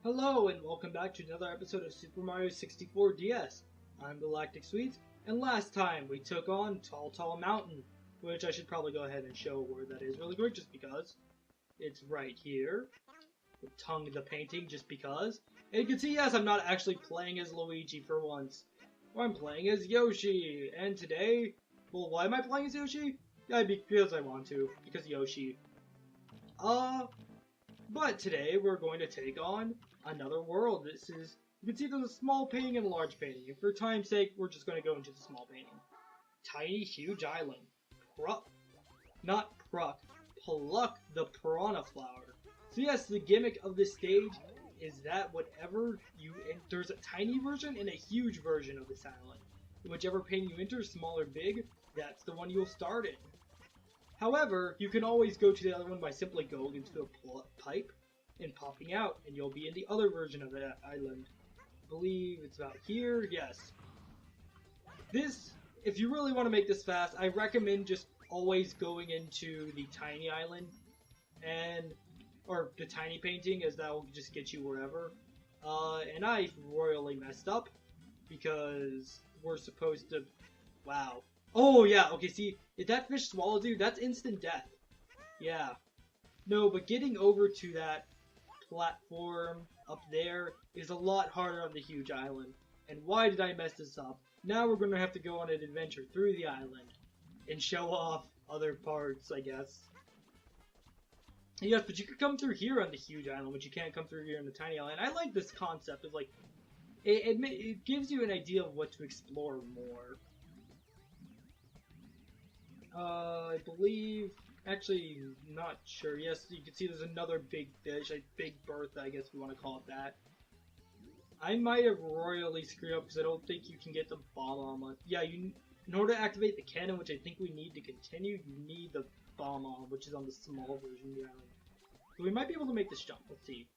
Hello and welcome back to another episode of Super Mario 64 DS. I'm Galactic Sweets, and last time we took on Tall Mountain, which I should probably go ahead and show where that is really quick just because. It's right here. The tongue of the painting just because. And you can see, yes, I'm not actually playing as Luigi for once. I'm playing as Yoshi, and today, well, why am I playing as Yoshi? Yeah, because I want to, because Yoshi. But today we're going to take on another world. You can see there's a small painting and a large painting. And for time's sake, we're just going to go into the small painting. Tiny, huge island. Pluck the piranha flower. So yes, the gimmick of this stage is that there's a tiny version and a huge version of this island. Whichever painting you enter, small or big, that's the one you'll start in. However, you can always go to the other one by simply going into a pipe and popping out, and you'll be in the other version of that island. I believe it's about here, yes. If you really want to make this fast, I recommend just always going into the tiny island, or the tiny painting, as that will just get you wherever. And I royally messed up, because we're supposed to, wow. Oh, yeah, okay, see, if that fish swallows you, that's instant death. Yeah. No, but getting over to that platform up there is a lot harder on the huge island. And why did I mess this up? Now we're going to have to go on an adventure through the island and show off other parts, I guess. Yes, but you could come through here on the huge island, but you can't come through here on the tiny island. I like this concept of, like, it gives you an idea of what to explore more. I believe, actually, not sure. Yes, you can see there's another big fish, a Big Bertha, I guess we want to call it that. I might have royally screwed up because I don't think you can get the bomb on. Yeah, in order to activate the cannon, which I think we need to continue, you need the bomb on, which is on the small version of the island. So we might be able to make this jump. Let's see.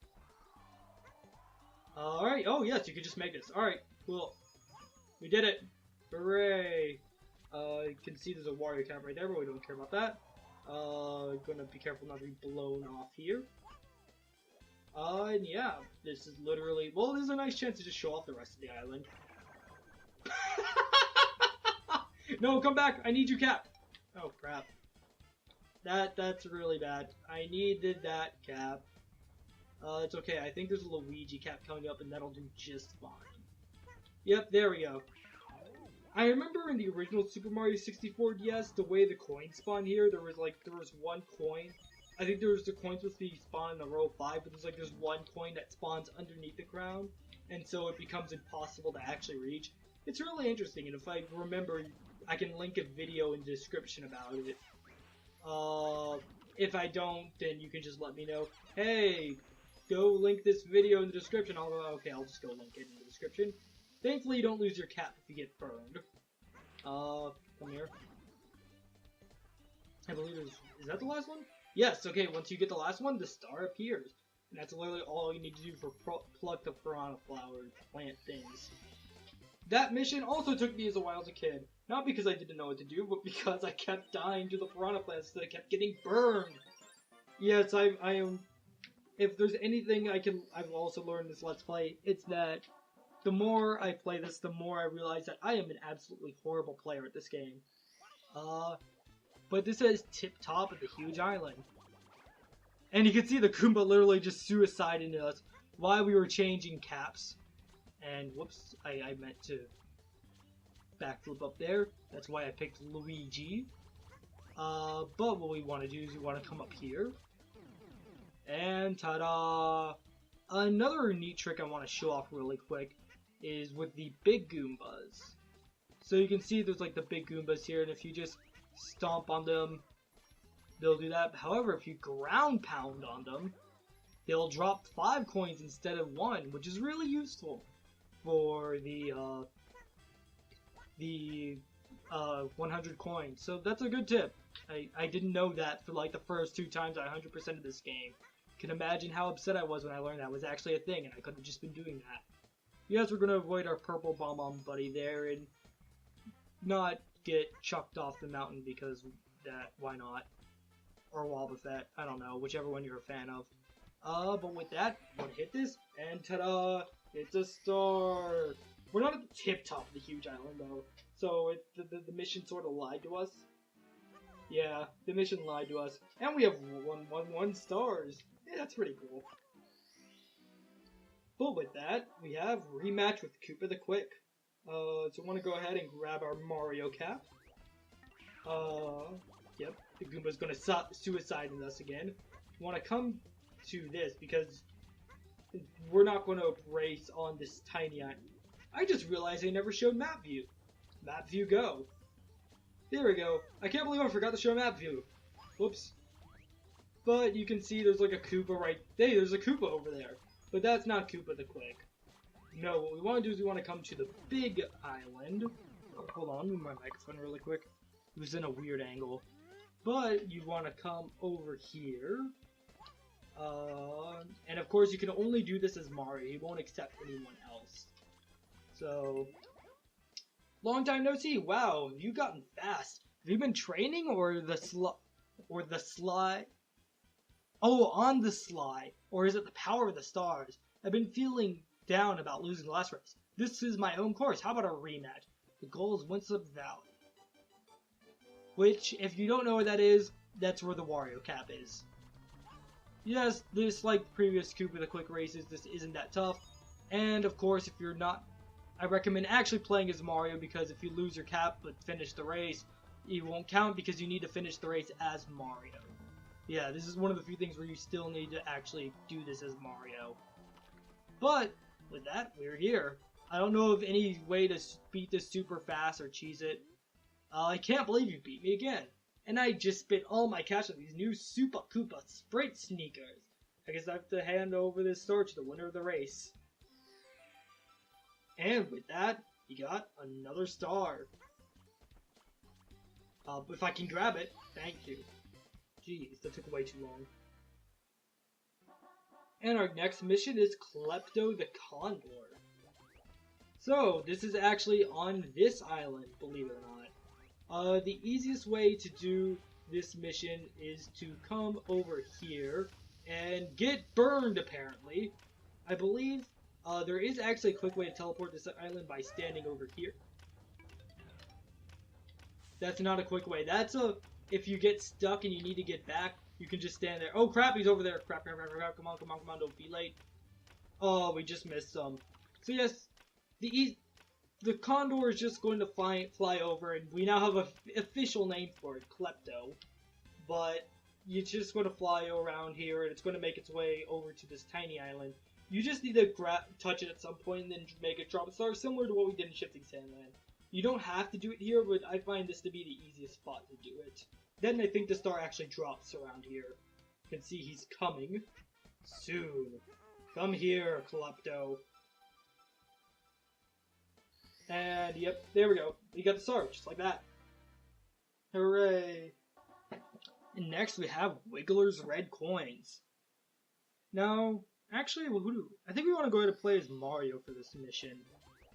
Alright, oh yes, you can just make this. Alright, cool. We did it. Hooray. You can see there's a Wario cap right there, but we don't care about that. Gonna be careful not to be blown off here. And yeah, this is literally, well, this is a nice chance to just show off the rest of the island. No, come back! I need you, Cap! Oh, crap. That's really bad. I needed that cap. It's okay, I think there's a Luigi cap coming up, and that'll do just fine. Yep, there we go. I remember in the original Super Mario 64 DS, the way the coins spawn here, there was one coin. I think there was the coin supposed to be spawned in a row of 5, but there's one coin that spawns underneath the ground, and so it becomes impossible to actually reach. It's really interesting, and if I remember, I can link a video in the description about it. If I don't, then you can just let me know, hey, go link this video in the description. I'll go, okay, I'll just go link it in the description. Thankfully, you don't lose your cap if you get burned. Come here. I believe is that the last one? Yes, okay, once you get the last one, the star appears. And that's literally all you need to do for pluck the piranha flower plant things. That mission also took me a while as a kid. Not because I didn't know what to do, but because I kept dying to the piranha plants, so I kept getting burned. Yes, I am. If there's anything I've also learned in this Let's Play, it's that the more I play this, the more I realize that I am an absolutely horrible player at this game. But this is tip-top of the huge island. And you can see the Koopa literally just suicided us while we were changing caps. And whoops, I meant to backflip up there. That's why I picked Luigi. But what we want to do is we want to come up here. And ta-da! Another neat trick I want to show off really quick is with the big Goombas. So you can see there's like the big Goombas here, and if you just stomp on them, they'll do that. However, if you ground pound on them, they'll drop 5 coins instead of 1, which is really useful for the 100 coins. So that's a good tip. I didn't know that for like the first 2 times I 100%ed this game. Can imagine how upset I was when I learned that was actually a thing and I could have just been doing that. Yes, we're going to avoid our purple bomb buddy there and not get chucked off the mountain because that, why not? Or Wobbuffet, I don't know, whichever one you're a fan of. But with that, I'm gonna hit this, and ta-da! It's a star! We're not at the tip top of the huge island, though, so the mission sort of lied to us. Yeah, the mission lied to us. And we have 1 stars. Yeah, that's pretty cool. But with that, we have Rematch with Koopa the Quick. So I want to go ahead and grab our Mario cap. Yep, the Goomba's gonna suicide in us again. We want to come to this because we're not going to race on this tiny island. I just realized I never showed map view. Map view go. There we go. I can't believe I forgot to show map view. Whoops. But you can see there's like a Koopa right. Hey, there's a Koopa over there. But that's not Koopa the Quick. No, what we want to do is we want to come to the big island. Oh, hold on, move my microphone really quick. It was in a weird angle. But you want to come over here. And of course you can only do this as Mario. He won't accept anyone else. So, long time no see. Wow, you've gotten fast. Have you been training or the sly? Oh, on the sly. Or is it the power of the stars? I've been feeling down about losing the last race. This is my own course. How about a rematch? The goal is Winslow Valley. Which, if you don't know what that is, that's where the Wario cap is. Yes, this, like previous Koopa the Quick races, this isn't that tough. And, of course, if you're not... I recommend actually playing as Mario because if you lose your cap but finish the race, it won't count because you need to finish the race as Mario. Yeah, this is one of the few things where you still need to actually do this as Mario. But, with that, we're here. I don't know of any way to beat this super fast or cheese it. I can't believe you beat me again. And I just spent all my cash on these new Super Koopa Sprite sneakers. I guess I have to hand over this store to the winner of the race. And with that, he got another star. If I can grab it, thank you. Jeez, that took way too long. And our next mission is Klepto the Condor. So, this is actually on this island, believe it or not. The easiest way to do this mission is to come over here and get burned, apparently. I believe there is actually a quick way to teleport this island by standing over here. That's not a quick way. That's if you get stuck and you need to get back, you can just stand there. Oh crap, he's over there. Crap, come on, don't be late. Oh, we just missed some. So yes, the Condor is just going to fly over, and we now have an official name for it, Klepto. But it's just going to fly around here, and it's going to make its way over to this tiny island. You just need to touch it at some point and then make it drop a star, similar to what we did in Shifting Sandland. You don't have to do it here, but I find this to be the easiest spot to do it. Then I think the star actually drops around here. You can see he's coming soon. Come here, Klepto. And yep, there we go. We got the star, just like that. Hooray! And next we have Wiggler's Red Coins. Now, actually, I think we want to go ahead and play as Mario for this mission.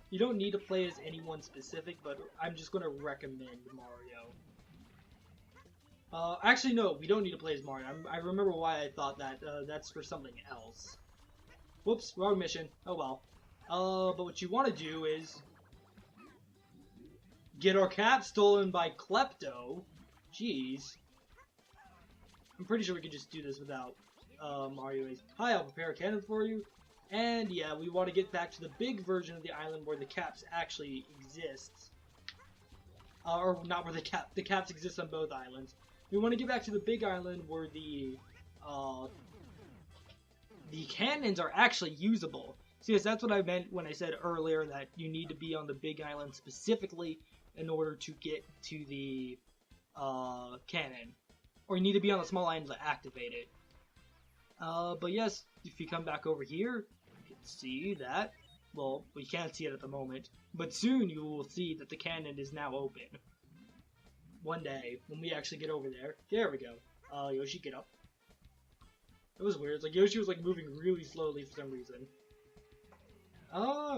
You don't need to play as anyone specific, but I'm just going to recommend Mario. Actually, no, we don't need to play as Mario. I remember why I thought that. That's for something else. Whoops, wrong mission. Oh well. But what you want to do is get our cap stolen by Klepto. Jeez. I'm pretty sure we could just do this without Mario is. Hi, I'll prepare a cannon for you. And yeah, we want to get back to the big version of the island where the caps actually exist. Or not where the caps exist on both islands. We want to get back to the big island where the cannons are actually usable. So yes, that's what I meant when I said earlier that you need to be on the big island specifically in order to get to the cannon. Or you need to be on the small island to activate it. But yes, if you come back over here, you can see that. Well, we can't see it at the moment, but soon you will see that the cannon is now open. One day, when we actually get over there. There we go. Yoshi, get up. It was weird. It's like Yoshi was like moving really slowly for some reason.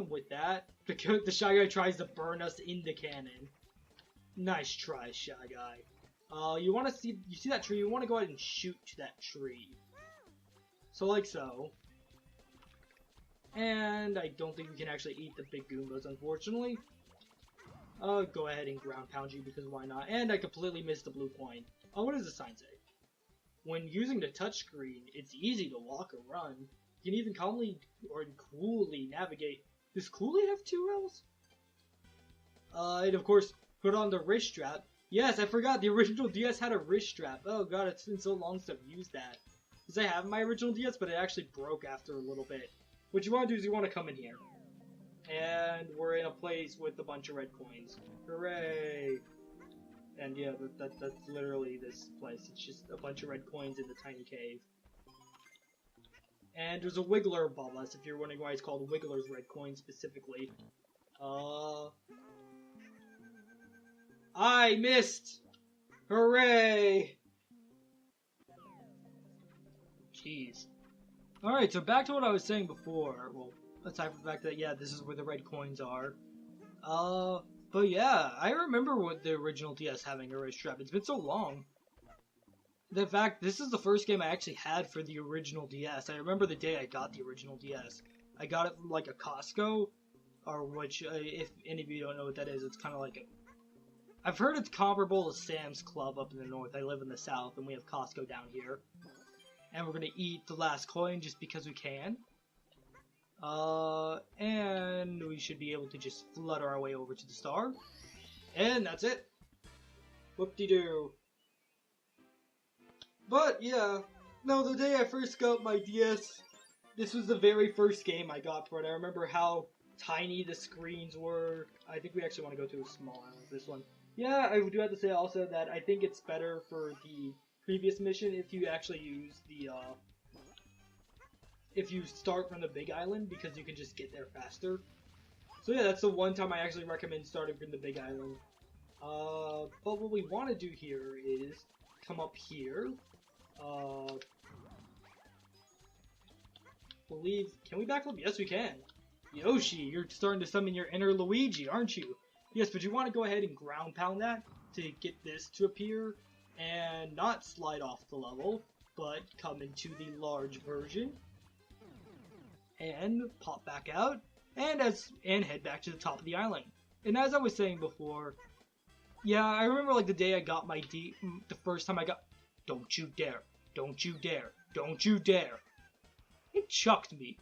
With that, the Shy Guy tries to burn us in the cannon. Nice try, Shy Guy. You see that tree? You want to go ahead and shoot to that tree. So like so. And I don't think we can actually eat the big Goombas, unfortunately. I'll go ahead and ground pound you because why not? And I completely missed the blue coin. Oh, what does the sign say? When using the touchscreen, it's easy to walk or run. You can even calmly or coolly navigate. Does coolly have 2 L's? And of course, put on the wrist strap. Yes, I forgot the original DS had a wrist strap. Oh god, it's been so long since I've used that. Because I have my original DS, but it actually broke after a little bit. What you want to do is you want to come in here. And we're in a place with a bunch of red coins. Hooray! And yeah, that's literally this place. It's just a bunch of red coins in the tiny cave. And there's a Wiggler above us, if you're wondering why it's called Wiggler's Red Coin specifically. I missed! Hooray! Jeez. Alright, so back to what I was saying before. Well, aside from the fact that, yeah, this is where the red coins are. But yeah, I remember what the original DS having a wrist strap. It's been so long. In fact, this is the first game I actually had for the original DS. I remember the day I got the original DS. I got it from like a Costco, or which, if any of you don't know what that is, it's kind of like a... I've heard it's comparable to Sam's Club up in the north. I live in the south, and we have Costco down here. And we're gonna eat the last coin just because we can. And we should be able to just flutter our way over to the star. And that's it. Whoop-de-doo. But, yeah. No, the day I first got my DS, this was the very first game I got for it. I remember how tiny the screens were. I think we actually want to go to a small island for this one. Yeah, I do have to say also that I think it's better for the previous mission if you actually use the, if you start from the big island, because you can just get there faster. So yeah, that's the one time I actually recommend starting from the big island. But what we want to do here is come up here. Can we backflip? Yes, we can. Yoshi, you're starting to summon your inner Luigi, aren't you? Yes, but you want to go ahead and ground pound that to get this to appear and not slide off the level, but come into the large version and pop back out and head back to the top of the island. And as I was saying before, yeah, I remember like the day I got my the first time I got, don't you dare, don't you dare, don't you dare. It chucked me.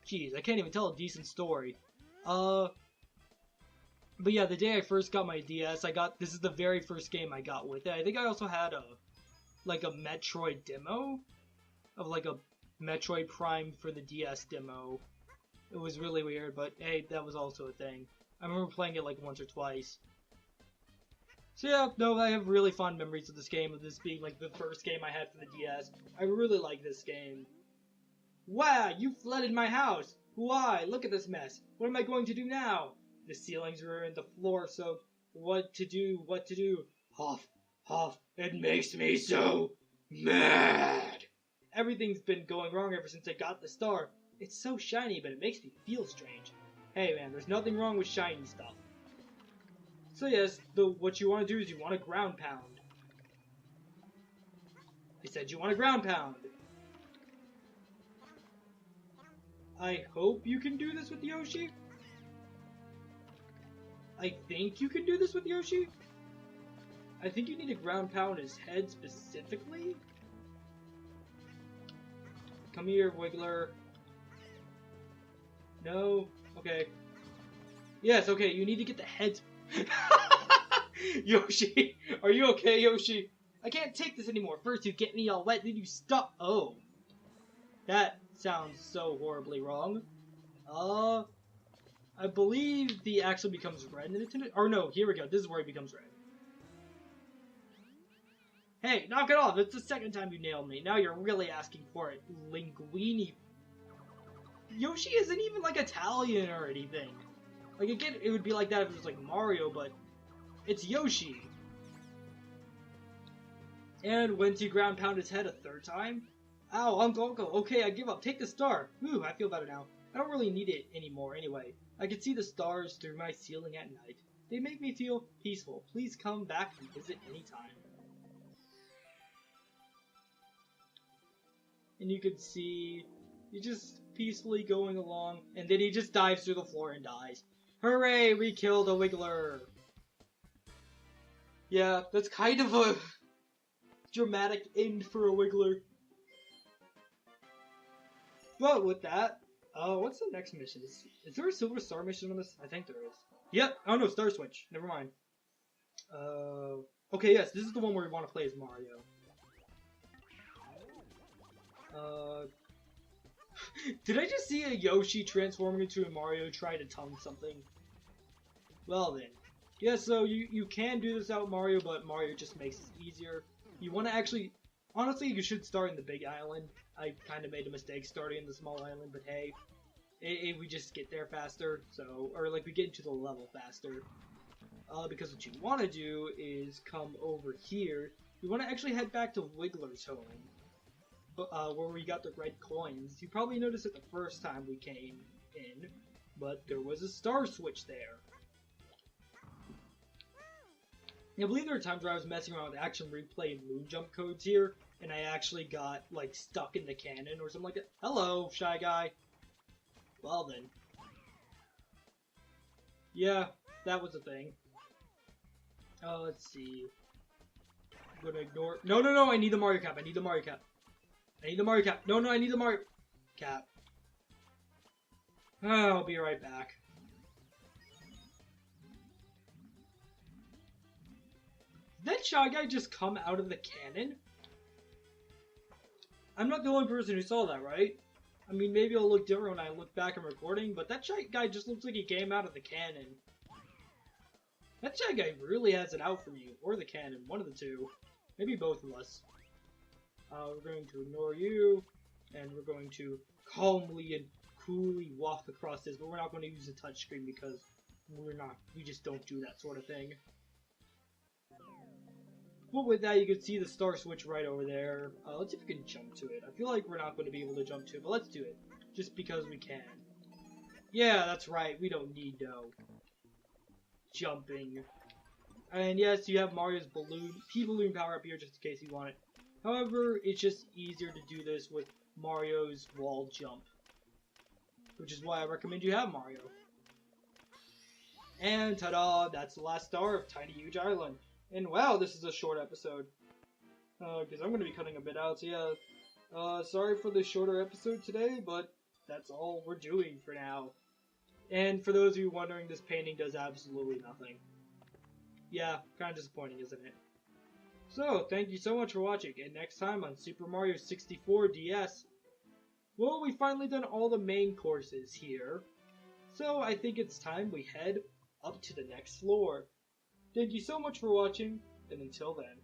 Jeez, I can't even tell a decent story. But yeah, the day I first got my DS, this is the very first game I got with it. I think I also had a Metroid demo of like a Metroid Prime for the DS demo. It was really weird, but hey, that was also a thing. I remember playing it like once or twice. So yeah, no, I have really fond memories of this game, of this being like the first game I had for the DS. I really like this game. Wow, you flooded my house! Why? Look at this mess. What am I going to do now? The ceilings ruined, the floor soaked. What to do? What to do? Huff, huff, it makes me so mad! Everything's been going wrong ever since I got the star. It's so shiny, but it makes me feel strange. Hey man, there's nothing wrong with shiny stuff. So yes, what you want to do is you want to ground pound. I said you want to ground pound. I hope you can do this with Yoshi. I think you can do this with Yoshi. I think you need to ground pound his head specifically. Come here, Wiggler. No? Okay. Yes, okay, you need to get the heads. Yoshi! Are you okay, Yoshi? I can't take this anymore. First you get me all wet, then you stop. Oh. That sounds so horribly wrong. I believe the axle becomes red in it. Or no, here we go. This is where it becomes red. Hey, knock it off. It's the second time you nailed me. Now you're really asking for it. Linguini. Yoshi isn't even like Italian or anything. Like, again, it would be like that if it was like Mario, but it's Yoshi. And once you ground pound his head a third time. Ow, Uncle. Okay, I give up. Take the star. Ooh, I feel better now. I don't really need it anymore anyway. I can see the stars through my ceiling at night. They make me feel peaceful. Please come back and visit anytime. and you could see he's just peacefully going along, and then he just dives through the floor and dies. Hooray, we killed a Wiggler! Yeah, that's kind of a dramatic end for a Wiggler. But with that, what's the next mission? Is there a Silver Star mission on this? I think there is. Yep. Oh no, Star Switch. Never mind. Okay, yes, this is the one where we want to play as Mario. Did I just see a Yoshi transforming into a Mario try to tongue something? Well then. Yeah, so you can do this out Mario, but Mario just makes it easier. You want to actually... Honestly, you should start in the big island. I kind of made a mistake starting in the small island, but hey. We just get there faster, so... Or, like, we get into the level faster. Because what you want to do is come over here. You want to actually head back to Wiggler's home. Where we got the red coins. You probably noticed it the first time we came in, but there was a star switch there. I believe there were times where I was messing around with Action Replay moon jump codes here, and I actually got, like, stuck in the cannon or something like that. Hello, Shy Guy. Well then. Yeah, that was a thing. Let's see. I'm gonna ignore... No, I need the Mario Cap. I need the Mario Cap. I need the Mario Cap. No, I need the Mario Cap. I'll be right back. Did that Shy Guy just come out of the cannon? I'm not the only person who saw that, right? I mean, maybe it'll look different when I look back in recording, but that Shy Guy just looks like he came out of the cannon. That Shy Guy really has it out for you, or the cannon, one of the two. Maybe both of us. We're going to ignore you, and we're going to calmly and coolly walk across this, but we're not going to use the touchscreen because we just don't do that sort of thing. But with that, you can see the star switch right over there. Let's see if we can jump to it. I feel like we're not going to be able to jump to it, but let's do it. Just because we can. Yeah, that's right. We don't need no jumping. And yes, you have Mario's P-Balloon power up here just in case you want it. However, it's just easier to do this with Mario's wall jump. Which is why I recommend you have Mario. And ta-da! That's the last star of Tiny Huge Island. And wow, this is a short episode. Because I'm going to be cutting a bit out, so yeah. Sorry for the shorter episode today, but that's all we're doing for now. And for those of you wondering, this painting does absolutely nothing. Yeah, kind of disappointing, isn't it? So, thank you so much for watching, and next time on Super Mario 64 DS, well, we've finally done all the main courses here. So, I think it's time we head up to the next floor. Thank you so much for watching, and until then.